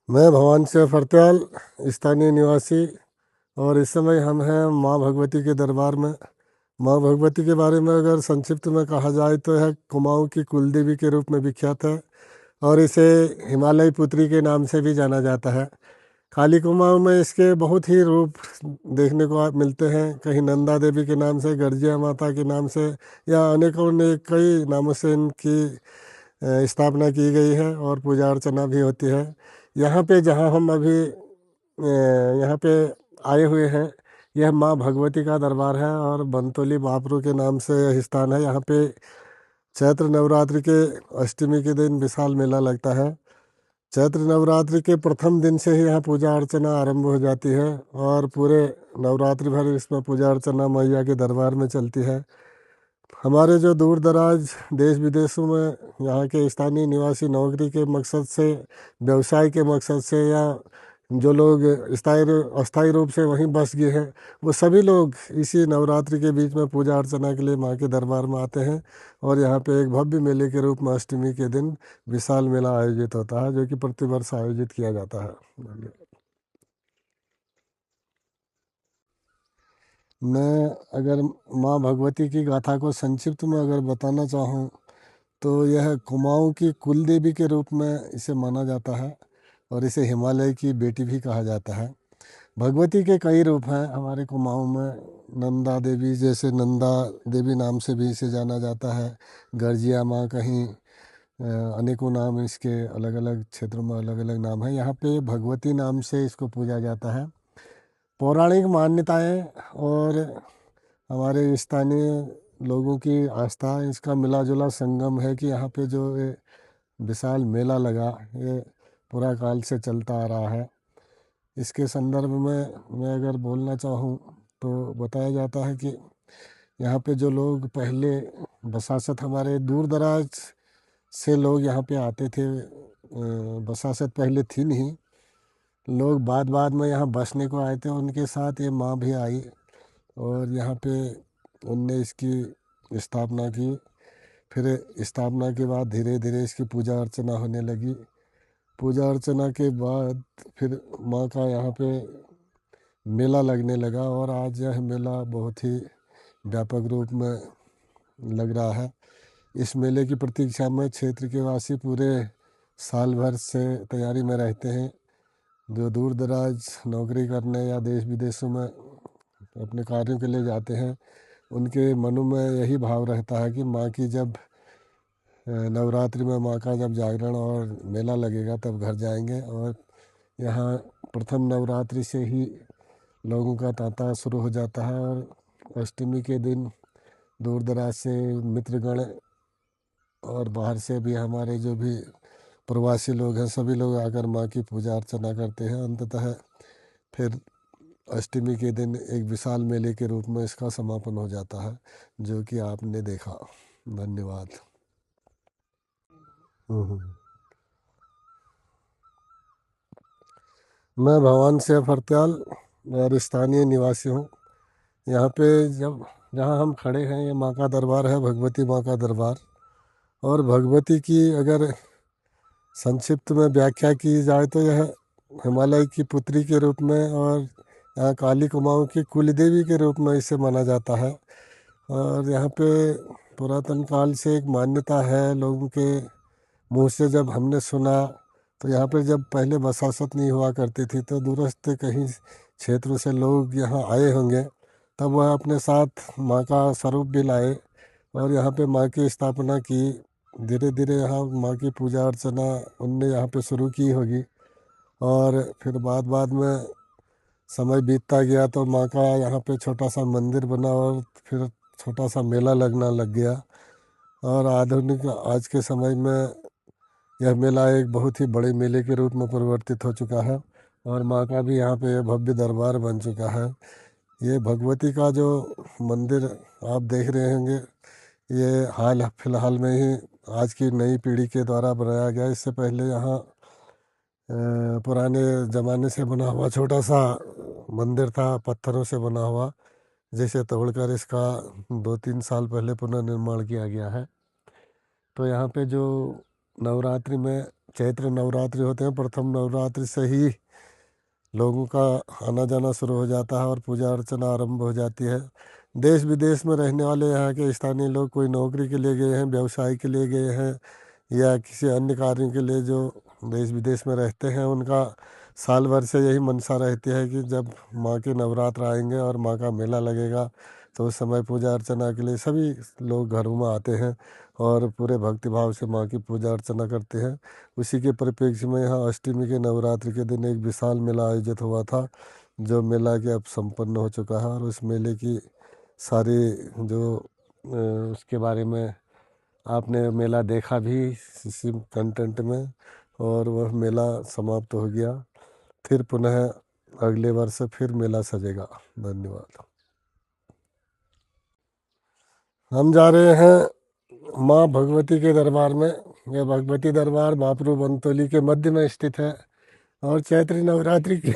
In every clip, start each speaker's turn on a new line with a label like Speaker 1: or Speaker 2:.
Speaker 1: मैं भवान सिंह फरत्याल, स्थानीय निवासी। और इस समय हम हैं माँ भगवती के दरबार में। माँ भगवती के बारे में अगर संक्षिप्त में कहा जाए तो यह कुमाऊँ की कुलदेवी के रूप में विख्यात है और इसे हिमालय पुत्री के नाम से भी जाना जाता है। काली कुमाऊँ में इसके बहुत ही रूप देखने को आप मिलते हैं। कहीं नंदा देवी के नाम से, गर्जिया माता के नाम से, या अनेकों ने कई नामों से इनकी स्थापना की गई है और पूजा अर्चना भी होती है। यहाँ पे जहाँ हम अभी यहाँ पे आए हुए हैं, यह माँ भगवती का दरबार है और बनतोली महाप्रभु के नाम से यह स्थान है। यहाँ पे चैत्र नवरात्रि के अष्टमी के दिन विशाल मेला लगता है। चैत्र नवरात्रि के प्रथम दिन से ही यहाँ पूजा अर्चना आरंभ हो जाती है और पूरे नवरात्रि भर इसमें पूजा अर्चना मैया के दरबार में चलती है। हमारे जो दूर दराज देश विदेशों में यहाँ के स्थानीय निवासी नौकरी के मकसद से, व्यवसाय के मकसद से, या जो लोग अस्थायी रूप से वहीं बस गए हैं, वो सभी लोग इसी नवरात्रि के बीच में पूजा अर्चना के लिए माँ के दरबार में आते हैं। और यहाँ पे एक भव्य मेले के रूप में अष्टमी के दिन विशाल मेला आयोजित होता है, जो कि प्रतिवर्ष आयोजित किया जाता है। मैं अगर माँ भगवती की गाथा को संक्षिप्त में अगर बताना चाहूँ तो यह कुमाऊँ की कुल देवी के रूप में इसे माना जाता है और इसे हिमालय की बेटी भी कहा जाता है। भगवती के कई रूप हैं हमारे कुमाऊँ में। नंदा देवी, जैसे नंदा देवी नाम से भी इसे जाना जाता है। गर्जिया माँ, कहीं अनेकों नाम इसके, अलग अलग क्षेत्रों में अलग अलग नाम है। यहाँ पे भगवती नाम से इसको पूजा जाता है। पौराणिक मान्यताएं और हमारे स्थानीय लोगों की आस्था, इसका मिला जुला संगम है कि यहाँ पे जो ये विशाल मेला लगा, ये पूरा काल से चलता आ रहा है। इसके संदर्भ में मैं अगर बोलना चाहूँ तो बताया जाता है कि यहाँ पे जो लोग पहले बसासत, हमारे दूर दराज से लोग यहाँ पे आते थे। बसासत पहले थी नहीं, लोग बाद बाद में यहाँ बसने को आए थे, उनके साथ ये माँ भी आई और यहाँ पे उनने इसकी स्थापना की। फिर स्थापना के बाद धीरे धीरे इसकी पूजा अर्चना होने लगी। पूजा अर्चना के बाद फिर माँ का यहाँ पे मेला लगने लगा और आज यह मेला बहुत ही व्यापक रूप में लग रहा है। इस मेले की प्रतीक्षा में क्षेत्र के वासी पूरे साल भर से तैयारी में रहते हैं। जो दूर दराज नौकरी करने या देश विदेशों में अपने कार्यों के लिए जाते हैं, उनके मनों में यही भाव रहता है कि माँ की जब नवरात्रि में माँ का जब जागरण और मेला लगेगा तब घर जाएंगे। और यहाँ प्रथम नवरात्रि से ही लोगों का तांता शुरू हो जाता है और अष्टमी के दिन दूर दराज से मित्रगण और बाहर से भी हमारे जो भी प्रवासी लोग हैं, सभी लोग आकर माँ की पूजा अर्चना करते हैं। अंततः फिर अष्टमी के दिन एक विशाल मेले के रूप में इसका समापन हो जाता है, जो कि आपने देखा। धन्यवाद। हम्म। मैं भवान सिंह फरत्याल और स्थानीय निवासी हूँ। यहाँ पे जब जहाँ हम खड़े हैं, ये माँ का दरबार है, भगवती माँ का दरबार। और भगवती की अगर संक्षिप्त में व्याख्या की जाए तो यह हिमालय की पुत्री के रूप में और यहाँ काली कुमाऊँ की कुलदेवी के रूप में इसे माना जाता है। और यहाँ पे पुरातन काल से एक मान्यता है, लोगों के मुँह से जब हमने सुना, तो यहाँ पर जब पहले बसासत नहीं हुआ करती थी तो दूरस्थ कहीं क्षेत्रों से लोग यहाँ आए होंगे, तब वह अपने साथ माँ का स्वरूप भी लाए और यहाँ पे माँ की स्थापना की। धीरे धीरे यहाँ माँ की पूजा अर्चना उनने यहाँ पे शुरू की होगी और फिर बाद बाद में समय बीतता गया तो माँ का यहाँ पे छोटा सा मंदिर बना और फिर छोटा सा मेला लगना लग गया। और आधुनिक आज के समय में यह मेला एक बहुत ही बड़े मेले के रूप में परिवर्तित हो चुका है और माँ का भी यहाँ पे भव्य दरबार बन चुका है। ये भगवती का जो मंदिर आप देख रहे होंगे, ये हाल फिलहाल में ही आज की नई पीढ़ी के द्वारा बनाया गया। इससे पहले यहाँ पुराने ज़माने से बना हुआ छोटा सा मंदिर था, पत्थरों से बना हुआ, जिसे तोड़कर इसका 2-3 साल पहले पुनर्निर्माण किया गया है। तो यहाँ पे जो नवरात्रि में चैत्र नवरात्रि होते हैं, प्रथम नवरात्रि से ही लोगों का आना जाना शुरू हो जाता है और पूजा अर्चना आरंभ हो जाती है। देश विदेश में रहने वाले यहाँ के स्थानीय लोग कोई नौकरी के लिए गए हैं, व्यवसाय के लिए गए हैं या किसी अन्य कार्य के लिए जो देश विदेश में रहते हैं, उनका साल भर से यही मनसा रहती है कि जब माँ के नवरात्र आएंगे और माँ का मेला लगेगा तो उस समय पूजा अर्चना के लिए सभी लोग घरों में आते हैं और पूरे भक्तिभाव से माँ की पूजा अर्चना करते हैं। उसी के परिप्रेक्ष्य में यहाँ अष्टमी के नवरात्रि के दिन एक विशाल मेला आयोजित हुआ था, जो मेला के अब संपन्न हो चुका है। और उस मेले की सारी जो उसके बारे में आपने मेला देखा भी इसी कंटेंट में, और वह मेला समाप्त हो गया। फिर पुनः अगले वर्ष फिर मेला सजेगा। धन्यवाद। हम जा रहे हैं माँ भगवती के दरबार में। यह भगवती दरबार बापरू बंतोली के मध्य में स्थित है और चैत्री नवरात्रि की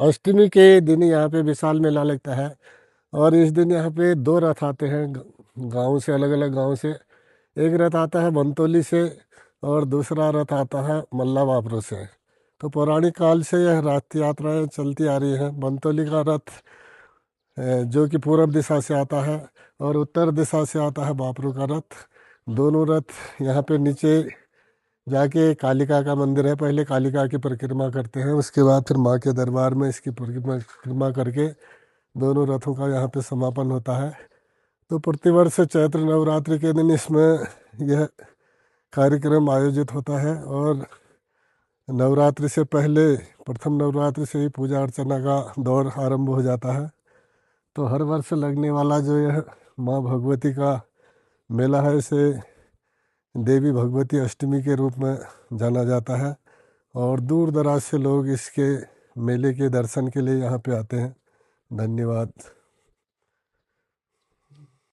Speaker 1: अष्टमी के दिन यहाँ पे विशाल मेला लगता है। और इस दिन यहाँ पे दो रथ आते हैं गांव से, अलग अलग गांव से। एक रथ आता है बंतोली से और दूसरा रथ आता है मल्ला बापरू से। तो पौराणिक काल से यह रथ यात्राएँ चलती आ रही हैं। बंतोली का रथ जो कि पूर्व दिशा से आता है और उत्तर दिशा से आता है बापरू का रथ। दोनों रथ यहाँ पे नीचे जाके कालिका का मंदिर है, पहले कालिका की परिक्रमा करते हैं, उसके बाद फिर माँ के दरबार में इसकी परिक्रमा करके दोनों रथों का यहाँ पे समापन होता है। तो प्रतिवर्ष चैत्र नवरात्रि के दिन इसमें यह कार्यक्रम आयोजित होता है और नवरात्रि से पहले प्रथम नवरात्रि से ही पूजा अर्चना का दौर आरंभ हो जाता है। तो हर वर्ष लगने वाला जो यह माँ भगवती का मेला है, इसे देवी भगवती अष्टमी के रूप में जाना जाता है और दूर दराज से लोग इसके मेले के दर्शन के लिए यहाँ पे आते हैं। धन्यवाद।